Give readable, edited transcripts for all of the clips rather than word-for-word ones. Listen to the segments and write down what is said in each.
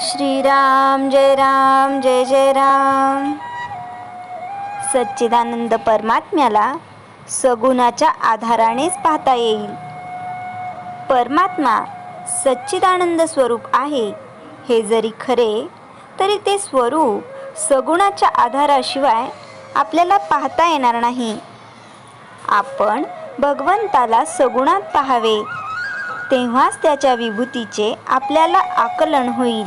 श्रीराम जय राम जय जय राम. सच्चिदानंद परमात्म्याला सगुणाच्या आधारानेच पाहता येईल. परमात्मा सच्चिदानंद स्वरूप आहे हे जरी खरे तरी ते स्वरूप सगुणाच्या आधाराशिवाय आपल्याला पाहता येणार नाही. आपण भगवंताला सगुणात पाहावे, तेव्हाच त्याच्या विभूतीचे आपल्याला आकलन होईल.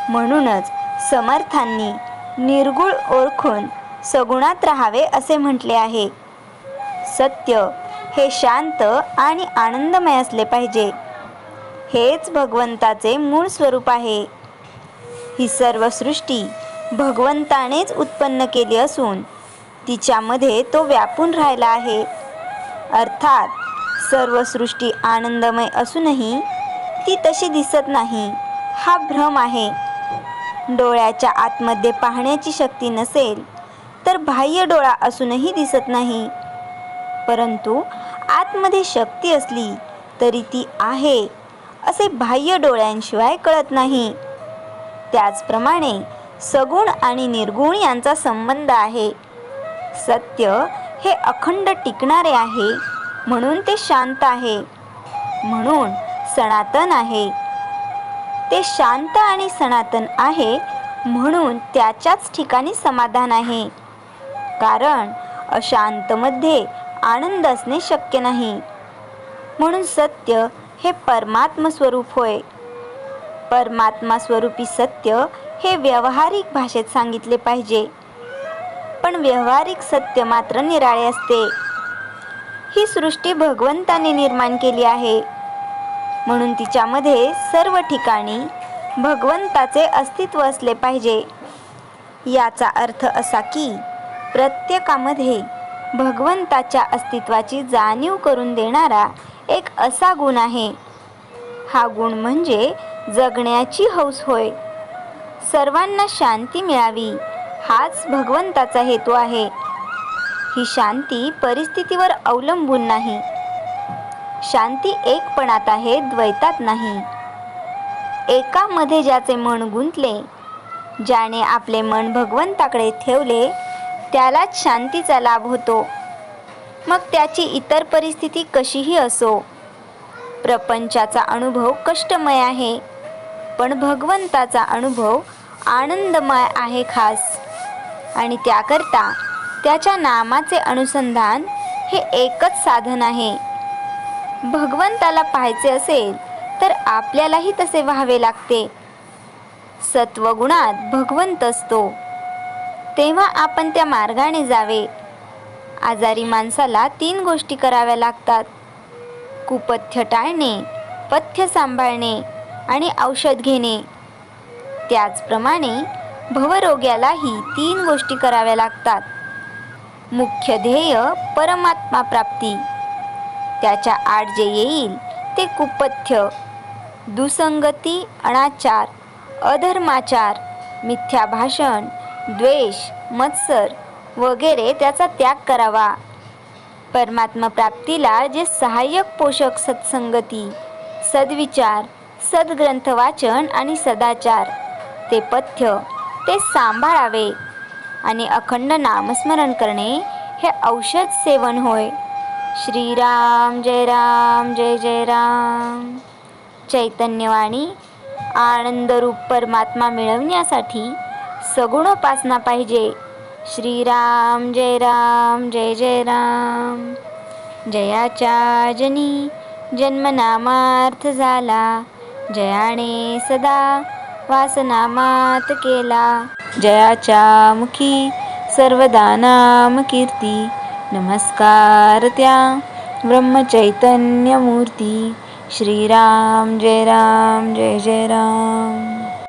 म्हणूनच समर्थांनी निर्गुण ओळखून सगुणात राहावे असे म्हटले आहे. सत्य हे शांत आणि आनंदमय असले पाहिजे. हेच भगवंताचे मूळ स्वरूप आहे. ही सर्व सृष्टी भगवंतानेच उत्पन्न केली असून तिच्यामध्ये तो व्यापून राहिला आहे. अर्थात सर्व सृष्टी आनंदमय असूनही ती तशी दिसत नाही, हा भ्रम आहे. डोळ्याच्या आतमध्ये पाहण्याची शक्ती नसेल तर बाह्य डोळा असूनही दिसत नाही. परंतु आतमध्ये शक्ती असली तरी ती आहे असे बाह्य डोळ्यांशिवाय कळत नाही. त्याचप्रमाणे सगुण आणि निर्गुण यांचा संबंध आहे. सत्य हे अखंड टिकणारे आहे म्हणून ते शांत आहे, म्हणून सनातन आहे. ते शांत आणि सनातन आहे म्हणून त्याच्याच ठिकाणी समाधान आहे. कारण अशांतमध्ये आनंद असणे शक्य नाही. म्हणून सत्य हे परमात्मा स्वरूप होय. परमात्मा स्वरूपी सत्य हे व्यावहारिक भाषेत सांगितले पाहिजे. पण व्यावहारिक सत्य मात्र निराळे असते. ही सृष्टी भगवंताने निर्माण केली आहे म्हणून तिच्यामध्ये सर्व ठिकाणी भगवंताचे अस्तित्व असले पाहिजे. याचा अर्थ असा की प्रत्येकामध्ये भगवंताच्या अस्तित्वाची जाणीव करून देणारा एक असा गुण आहे. हा गुण म्हणजे जगण्याची हौस होय. सर्वांना शांती मिळावी हाच भगवंताचा हेतू आहे. ही शांती परिस्थितीवर अवलंबून नाही. शांती एकपणात आहे, द्वैतात नाही. एकामध्ये ज्याचे मन गुंतले, ज्याने आपले मन भगवंताकडे ठेवले, त्यालाच शांतीचा लाभ होतो. मग त्याची इतर परिस्थिती कशीही असो. प्रपंचाचा अनुभव कष्टमय आहे पण भगवंताचा अनुभव आनंदमय आहे खास. आणि त्याकरता त्याच्या नामाचे अनुसंधान हे एकच साधन आहे. भगवंताला पाहायचे असेल तर आपल्यालाही तसे व्हावे लागते. सत्वगुणात भगवंत असतो तेव्हा आपण त्या मार्गाने जावे. आजारी माणसाला 3 गोष्टी कराव्या लागतात: कुपथ्य टाळणे, पथ्य सांभाळणे आणि औषध घेणे. त्याचप्रमाणे भवरोग्यालाही 3 गोष्टी कराव्या लागतात: मुख्य ध्येय परमात्मा प्राप्ती, त्याच्या आड जे येईल ते कुपथ्य, दुसंगती, अनाचार, अधर्माचार, मिथ्या भाषण, द्वेष, मत्सर वगैरे त्याचा त्याग करावा. परमात्मा प्राप्तीला जे सहाय्यक पोषक सत्संगती, सद्विचार, सद्ग्रंथ वाचन आणि सदाचार, ते पथ्य ते सांभाळावे. आणि अखंड नामस्मरण करणे हे औषध सेवन होय. श्रीराम जय राम जय जय राम. चैतन्यवाणी आनंदरूप परमात्मा मिळवण्यासाठी सगुणोपासना पाहिजे. श्रीराम जय राम जय जय राम. जयाच्या जनी जन्मनामार्थ झाला, जयाने सदा वासनामात केला. जयाच्या मुखी सर्वदा नाम कीर्ती, नमस्कार त्या ब्रह्मचैतन्य मूर्ती. श्रीराम जय राम जय जय राम.